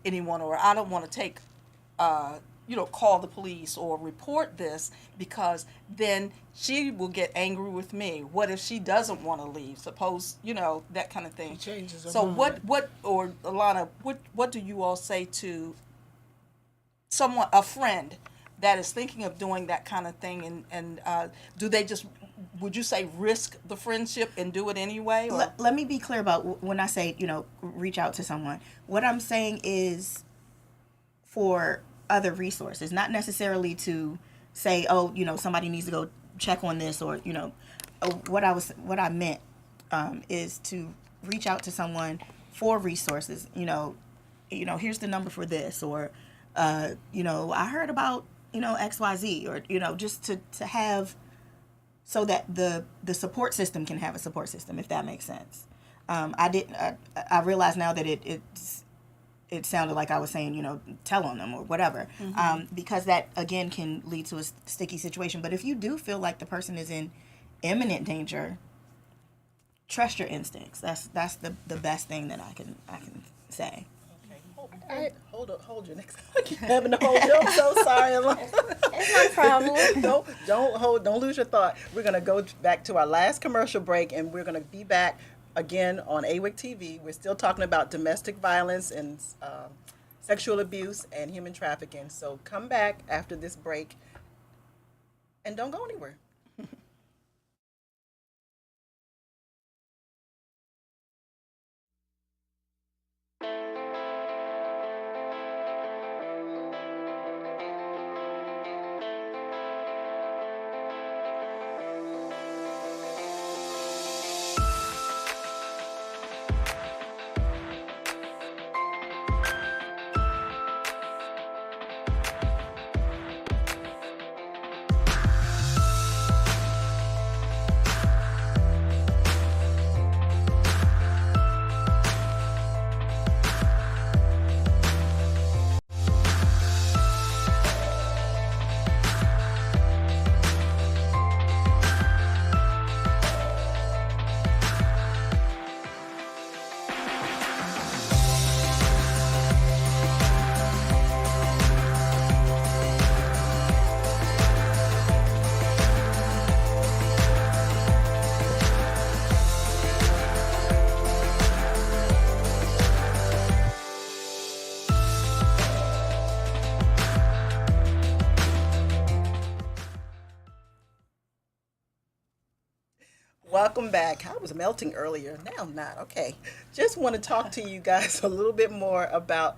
anyone, or I don't want to take, call the police or report this, because then she will get angry with me. What if she doesn't want to leave? Suppose, that kind of thing. She changes her So mind. or Alana, what do you all say to a friend that is thinking of doing that kind of thing, and do they just, would you say, risk the friendship and do it anyway? Or? Let me be clear about when I say, reach out to someone. What I'm saying is for other resources, not necessarily to say, oh, somebody needs to go check on this, or, what I meant is to reach out to someone for resources. Here's the number for this, or, I heard about, XYZ, or, just to have, so that the support system can have a support system, if that makes sense. I realize now that it sounded like I was saying, tell on them or whatever, because that, again, can lead to a sticky situation. But if you do feel like the person is in imminent danger, trust your instincts. That's the best thing that I can say. Okay. Hold your next. I keep having to hold you. I'm so sorry, Alana. It's not a problem. Don't lose your thought. We're gonna go back to our last commercial break, and we're gonna be back again on Awic TV. We're still talking about domestic violence and sexual abuse and human trafficking. So come back after this break, and don't go anywhere. Welcome back. I was melting earlier. Now I'm not. Okay. Just want to talk to you guys a little bit more about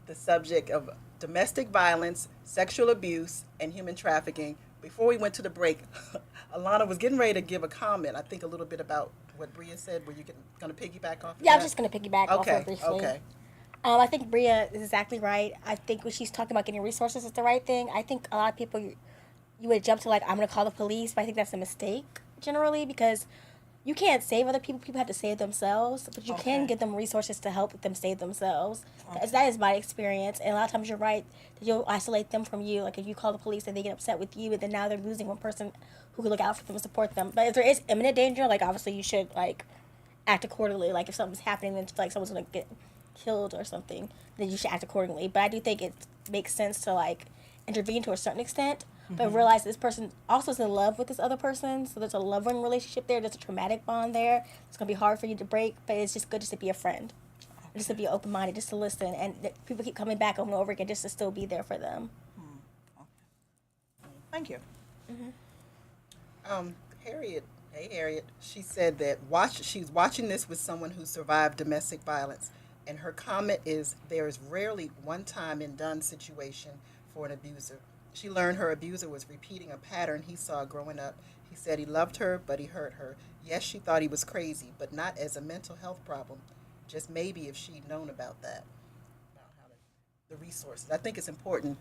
the subject of domestic violence, sexual abuse, and human trafficking. Before we went to the break, Alana was getting ready to give a comment, I think a little bit about what Bria said. Were you going to piggyback off of Yeah, that? I'm just going to piggyback off Okay, her briefly. okay. I think Bria is exactly right. I think when she's talking about getting resources is the right thing. I think a lot of people, you would jump to like, I'm going to call the police, but I think that's a mistake generally because you can't save other people. People have to save themselves, but you can give them resources to help them save themselves. That is my experience. And a lot of times you're right that you'll isolate them from you. Like if you call the police and they get upset with you, and then now they're losing one person who can look out for them and support them. But if there is imminent danger, like obviously you should like act accordingly. Like if something's happening, then like someone's gonna get killed or something, then you should act accordingly. But I do think it makes sense to like intervene to a certain extent, but realize this person also is in love with this other person, so there's a loving relationship there, there's a traumatic bond there. It's going to be hard for you to break, but it's just good just to be a friend, just to be open-minded, just to listen, and people keep coming back over and over again just to still be there for them. Thank you. Harriet, hey Harriet, she said that she's watching this with someone who survived domestic violence, and her comment is there is rarely one time and done situation for an abuser. She learned her abuser was repeating a pattern he saw growing up. He said he loved her, but he hurt her. Yes, she thought he was crazy, but not as a mental health problem. Just maybe if she'd known about that, about how the resources. I think it's important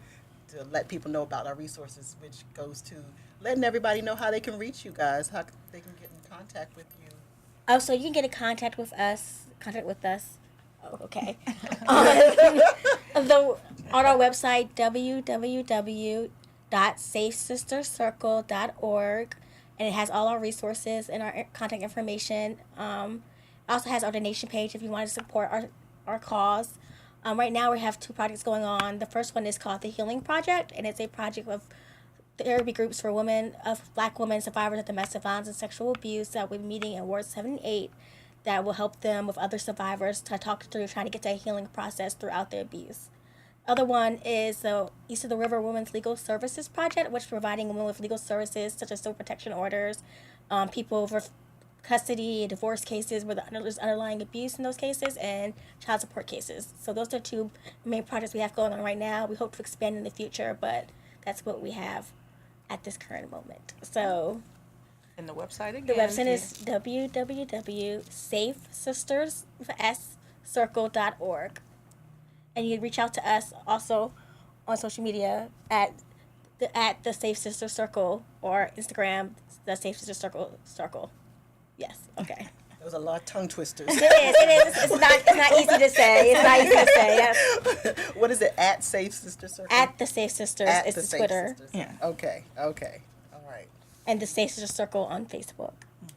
to let people know about our resources, which goes to letting everybody know how they can reach you guys, how they can get in contact with you. Oh, so you can get in contact with us. Oh, okay. On our website, www.safesistercircle.org, and it has all our resources and our contact information. It also has our donation page if you want to support our cause. Right now we have 2 projects going on. The first one is called the Healing Project, and it's a project of therapy groups for Black women survivors of domestic violence and sexual abuse that we're meeting in Wards 7 and 8 that will help them with other survivors to talk through trying to get to a healing process throughout the abuse. Other one is the East of the River Women's Legal Services Project, which is providing women with legal services such as civil protection orders, people for custody, divorce cases where there's underlying abuse in those cases, and child support cases. So those are 2 main projects we have going on right now. We hope to expand in the future, but that's what we have at this current moment. So And the website again. the website is www.safesisterscircle.org. And you can reach out to us also on social media at the Safe Sister Circle or Instagram, the Safe Sister Circle. Yes, okay. Those are a lot of tongue twisters. It is. It's not easy to say. It's not easy to say. Yes. What is it? At Safe Sister Circle? At the Safe Sisters At is the the Safe Twitter. Sisters. Yeah. Okay. All right. And the Safe Sister Circle on Facebook.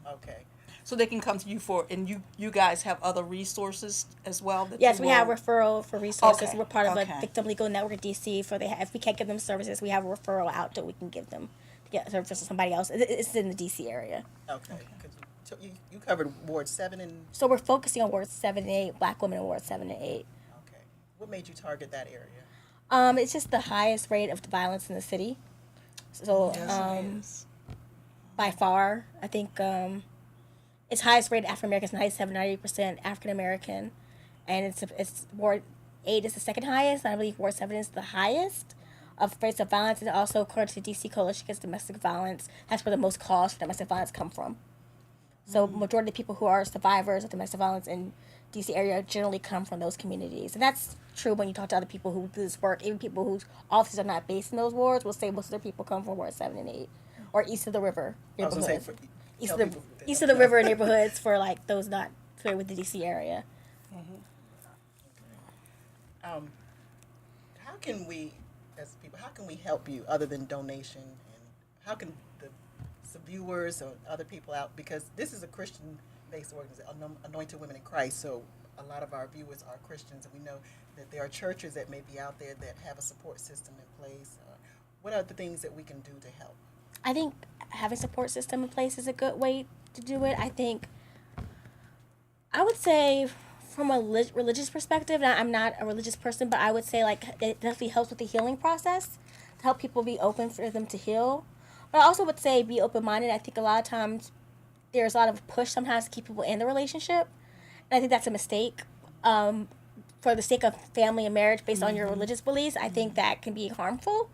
Okay. So they can come to you and you guys have other resources as well? Yes, we have referral for resources. Okay, We're part of a okay. victim legal network at DC. If we can't give them services, we have a referral out that we can give them to get services to somebody else. It's in the DC area. Okay. 'Cause you covered Ward 7 and So we're focusing on Ward 7 and 8, Black women in Ward 7 and 8. okay. What made you target that area? It's just the highest rate of violence in the city. So by far, I think it's highest rate African Americans, 97-98% African American, and it's Ward 8 is the second highest. And I believe Ward 7 is the highest of rates of violence, and also according to DC Coalition Against Domestic Violence, that's where the most calls for domestic violence come from. So majority of the people who are survivors of domestic violence in DC area generally come from those communities. And that's true when you talk to other people who do this work. Even people whose offices are not based in those wards will say most of their people come from Ward 7 and 8 or east of the river I was gonna say neighborhoods. for East of the river neighborhoods for like those not familiar with the DC area. How can we, as people, how can we help you other than donation, and how can the viewers or other people out, because this is a Christian-based organization, Anointed Women in Christ, so a lot of our viewers are Christians, and we know that there are churches that may be out there that have a support system in place. What are the things that we can do to help? I think having a support system in place is a good way to do it. I would say from a religious perspective, and I'm not a religious person, but I would say like it definitely helps with the healing process to help people be open for them to heal. But I also would say be open-minded. I think a lot of times there's a lot of push sometimes to keep people in the relationship, and I think that's a mistake. For the sake of family and marriage based on your religious beliefs, I think that can be harmful.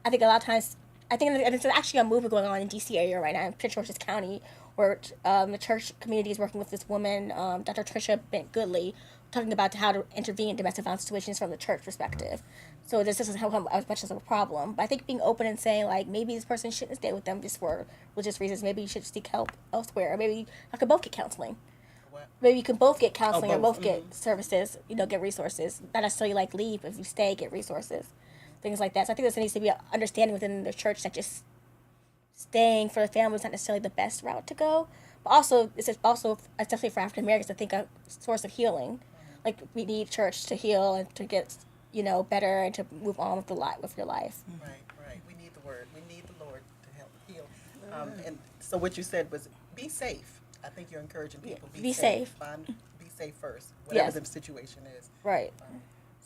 I think a lot of times, and it's actually a movement going on in DC area right now in Prince George's County, where the church community is working with this woman, Dr. Tricia Bent Goodley, talking about how to intervene in domestic violence situations from the church perspective. So this doesn't help as much as a problem. But I think being open and saying, like, maybe this person shouldn't stay with them just for religious reasons. Maybe you should seek help elsewhere. Or maybe I could both get counseling. Maybe you can both get counseling or both get services, get resources. Not necessarily like leave. If you stay, get resources. Things like that. So I think there needs to be an understanding within the church that just staying for the family is not necessarily the best route to go. But also, especially for African Americans, I think a source of healing. Like, we need church to heal and to get, better and to move on with your life. Right. We need the word. We need the Lord to help heal. And so what you said was be safe. I think you're encouraging people. Be safe. Be safe first, whatever Yes. the situation is. Right.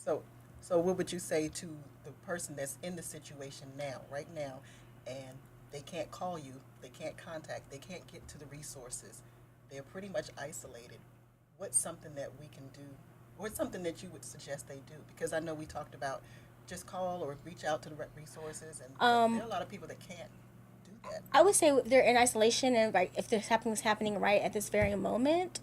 So what would you say to the person that's in the situation right now, and they can't call you, they can't contact, they can't get to the resources, they're pretty much isolated? What's something that we can do? What's something that you would suggest they do? Because I know we talked about just call or reach out to the resources, and there are a lot of people that can't do that. I would say if they're in isolation and if there's something's happening right at this very moment,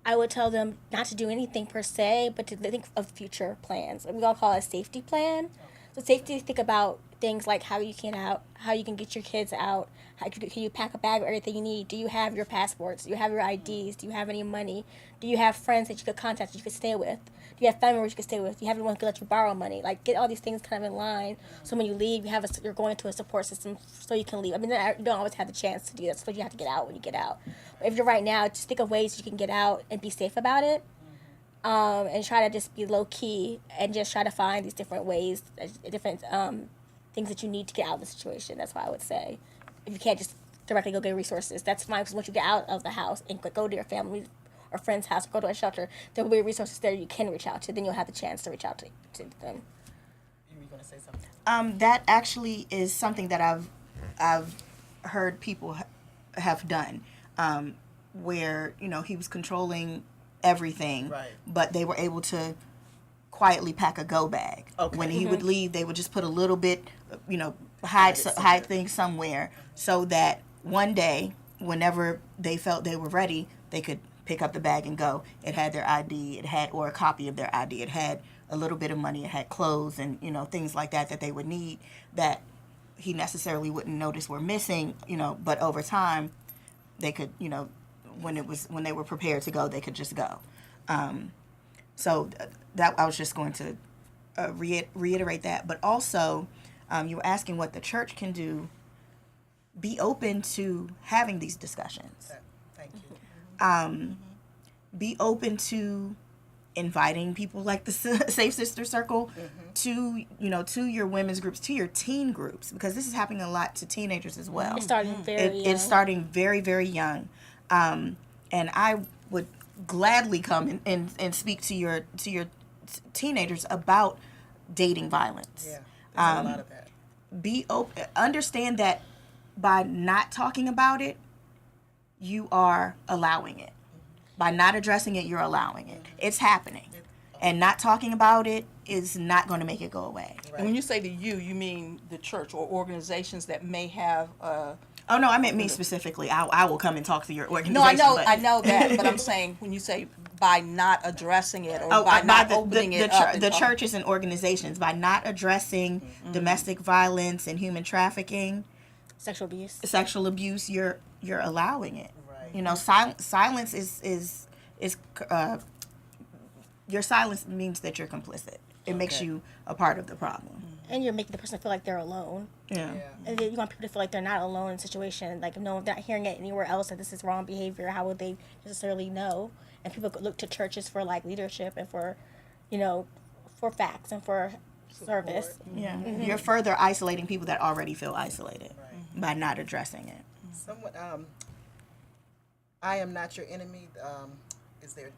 I would tell them not to do anything per se, but to think of future plans. We all call it a safety plan. So safety, think about things like how you can get your kids out. Can you pack a bag of everything you need? Do you have your passports? Do you have your IDs? Do you have any money? Do you have friends that you could contact that you could stay with? Do you have family members you could stay with? Do you have anyone who could let you borrow money? Like, get all these things kind of in line. So when you leave, you're going into a support system so you can leave. I mean, you don't always have the chance to do that, so you have to get out when you get out. But if you're right now, just think of ways you can get out and be safe about it. And try to just be low key and just try to find these different ways, different things that you need to get out of the situation. That's what I would say. If you can't just directly go get resources, that's fine. Because once you get out of the house and go to your family or friend's house, or go to a shelter, there will be resources there you can reach out to. Then you'll have the chance to reach out to them. You were going to say something? That actually is something that I've heard people have done, where he was controlling everything, right, but they were able to quietly pack a go bag. Okay. When he would leave, they would just put a little bit, hide things somewhere, so that one day, whenever they felt they were ready, they could pick up the bag and go. It had their ID, or a copy of their ID. It had a little bit of money. It had clothes and things like that they would need that he necessarily wouldn't notice were missing. But over time, they could when they were prepared to go, they could just go. So that I was just going to reiterate that. But also, you were asking what the church can do. Be open to having these discussions. Thank you. Be open to inviting people like the Safe Sister Circle to, to your women's groups, to your teen groups, because this is happening a lot to teenagers as well. It's starting very young. It's starting very, very young. And I would gladly come and speak to your teenagers about dating violence. Yeah, there's a lot of that. Be open. Understand that by not talking about it, you are allowing it. By not addressing it, you're allowing it. It's happening. And not talking about it is not going to make it go away. And when you say the you mean the church or organizations that may have. Oh no, I meant me specifically. I will come and talk to your organization. No, I know that, but I'm saying when you say by not addressing it or by not opening it up. The churches and organizations, by not addressing domestic violence and human trafficking, Sexual abuse, you're allowing it. Right. Silence is your silence means that you're complicit. It makes you a part of the problem. and you're making the person feel like they're alone. Yeah. And then you want people to feel like they're not alone in a situation. Like, no, if they're not hearing it anywhere else that this is wrong behavior, how would they necessarily know? And people could look to churches for, like, leadership and for, you know, for facts and for service. Yeah. You're further isolating people that already feel isolated by not addressing it. Someone, I am not your enemy, is their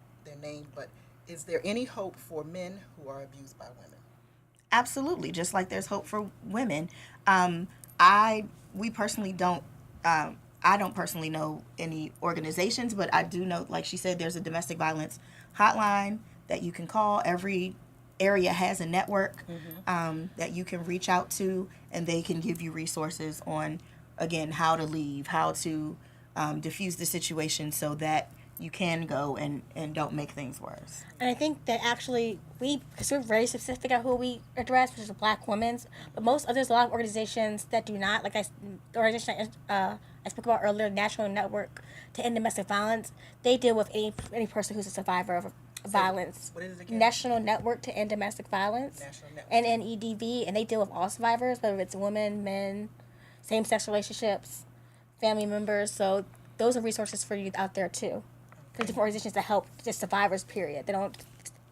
name, but is there any hope for men who are abused by women? Absolutely, just like there's hope for women. We personally don't. I don't personally know any organizations, but I do know, like she said, there's a domestic violence hotline that you can call. Every area has a network that you can reach out to, and they can give you resources on, again, how to leave, how to diffuse the situation so that you can go and don't make things worse. And I think that actually because we're very specific at who we address, which is Black women's, but there's a lot of organizations that do not, like the organization I spoke about earlier, National Network to End Domestic Violence, they deal with any person who's a survivor of violence. What is it again? National Network to End Domestic Violence, National Network. NNEDV, and they deal with all survivors, whether it's women, men, same-sex relationships, family members, so those are resources for you out there too. There's different organizations that help just survivors, period. They don't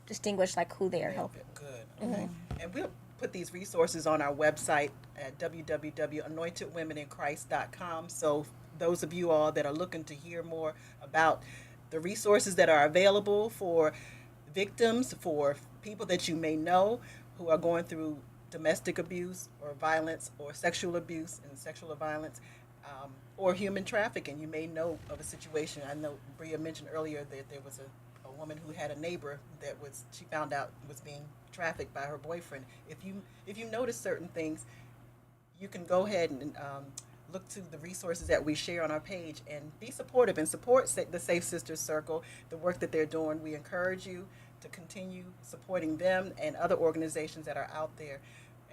distinguish like who they are helping. Good. Okay. And we'll put these resources on our website at www.anointedwomeninchrist.com. So those of you all that are looking to hear more about the resources that are available for victims, for people that you may know who are going through domestic abuse or violence or sexual abuse and sexual violence, or human trafficking. You may know of a situation. I know Bria mentioned earlier that there was a woman who had a neighbor that she found out was being trafficked by her boyfriend. If you notice certain things, you can go ahead and look to the resources that we share on our page and be supportive and support the Safe Sisters Circle, the work that they're doing. We encourage you to continue supporting them and other organizations that are out there.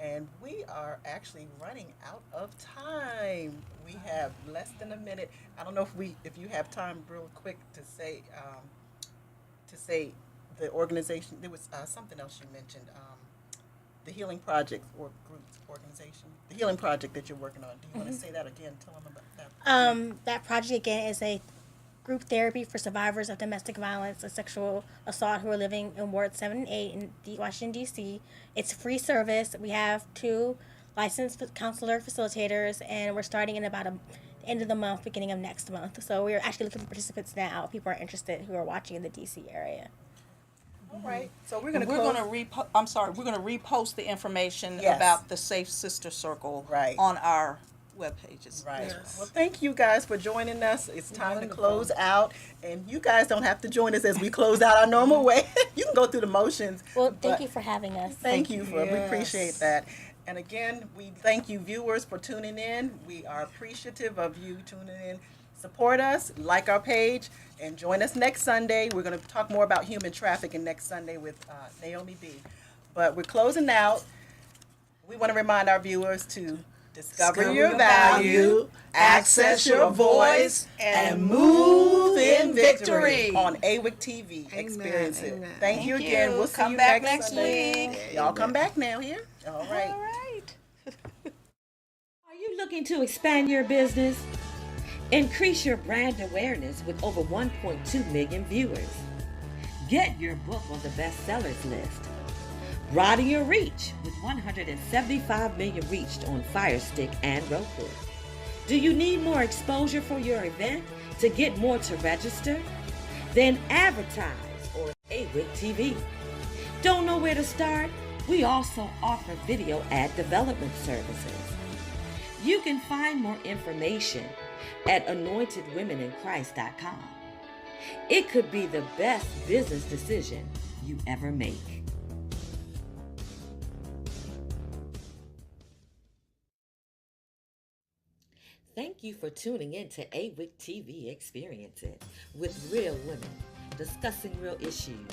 And we are actually running out of time. We have less than a minute. I don't know if you have time real quick to say the organization. There was something else you mentioned, the Healing Project or groups organization, the Healing Project that you're working on. Do you want to say that again? Tell them about that. That project again is a group therapy for survivors of domestic violence and sexual assault who are living in Ward 7 and 8 in Washington, D.C. It's free service. We have 2 licensed counselor facilitators, and we're starting in about the end of the month, beginning of next month. So we're actually looking for participants now. People are interested who are watching in the D.C. area. All right. So we're We're going to repost the information about the Safe Sister Circle on our web pages. Right. Yes. Well, thank you guys for joining us. It's time to close out, and you guys don't have to join us as we close out our normal way. You can go through the motions. Well, thank you for having us. Thank you we appreciate that. And again, we thank you viewers for tuning in. We are appreciative of you tuning in. Support us, like our page, and join us next Sunday. We're going to talk more about human trafficking next Sunday with Naomi B. But we're closing out. We want to remind our viewers to discover your value, access your voice, and move in victory on Awic TV Experience It. Amen. Thank you again. We'll see Come you back next Sunday. week. Y'all come back now here. All right. All right. Are you looking to expand your business? Increase your brand awareness with over 1.2 million viewers. Get your book on the bestsellers list. Broaden your reach with 175 million reached on Fire Stick and Roku. Do you need more exposure for your event to get more to register? Then advertise on Awic TV. Don't know where to start? We also offer video ad development services. You can find more information at anointedwomeninChrist.com. It could be the best business decision you ever make. Thank you for tuning in to Awic TV Experience It with real women discussing real issues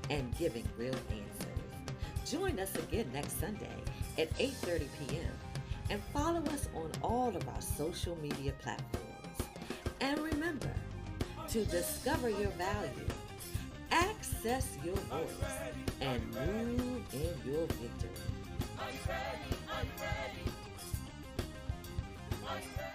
and giving real answers. Join us again next Sunday at 8:30 p.m. and follow us on all of our social media platforms. And remember to discover your value, access your voice, and move in your victory. I'm ready, I'm ready, I'm ready.